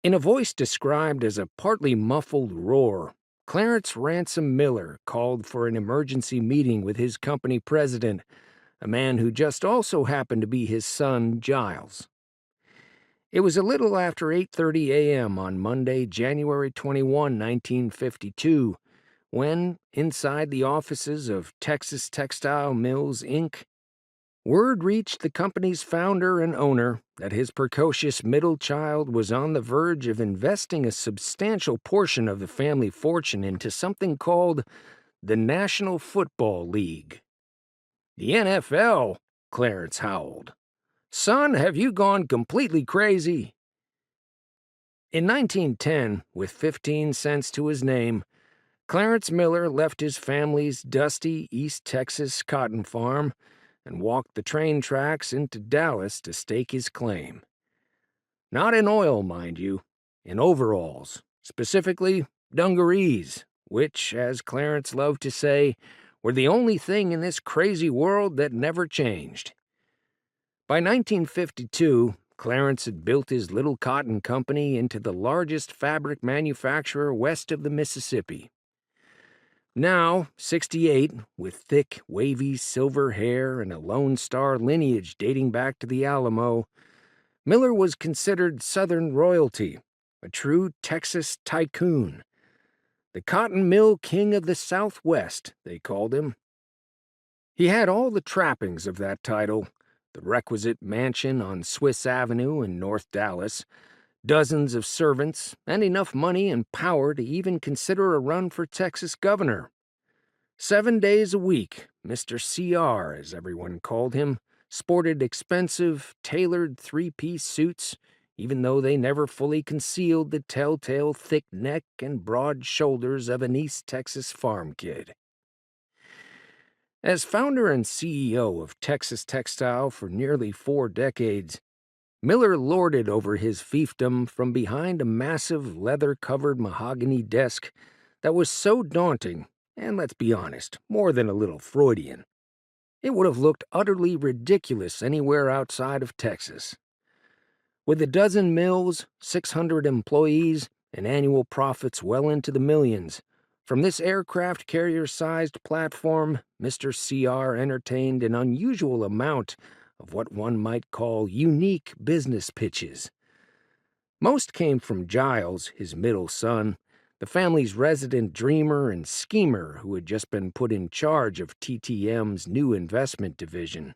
In a voice described as a partly muffled roar, Clarence Ransom Miller called for an emergency meeting with his company president, a man who just also happened to be his son, Giles. It was a little after 8:30 a.m. on Monday, January 21, 1952, when, inside the offices of Texas Textile Mills, Inc., word reached the company's founder and owner that his precocious middle child was on the verge of investing a substantial portion of the family fortune into something called the National Football League. "The NFL?" Clarence howled. "Son, have you gone completely crazy?" In 1910, with 15 cents to his name, Clarence Miller left his family's dusty East Texas cotton farm and walked the train tracks into Dallas to stake his claim. Not in oil, mind you, in overalls, specifically dungarees, which, as Clarence loved to say, were the only thing in this crazy world that never changed. By 1952, Clarence had built his little cotton company into the largest fabric manufacturer west of the Mississippi. Now, 68, with thick, wavy silver hair and a Lone Star lineage dating back to the Alamo, Miller was considered Southern royalty, a true Texas tycoon. The cotton mill king of the Southwest, they called him. He had all the trappings of that title: the requisite mansion on Swiss Avenue in North Dallas, dozens of servants, and enough money and power to even consider a run for Texas governor. 7 days a week, Mr. C.R., as everyone called him, sported expensive, tailored three-piece suits, even though they never fully concealed the telltale thick neck and broad shoulders of an East Texas farm kid. As founder and CEO of Texas Textile for nearly 4 decades, Miller lorded over his fiefdom from behind a massive leather-covered mahogany desk that was so daunting, and let's be honest, more than a little Freudian. It would have looked utterly ridiculous anywhere outside of Texas. With a dozen mills, 600 employees, and annual profits well into the millions, from this aircraft carrier-sized platform, Mr. C.R. entertained an unusual amount of what one might call unique business pitches. Most came from Giles, his middle son, the family's resident dreamer and schemer who had just been put in charge of TTM's new investment division.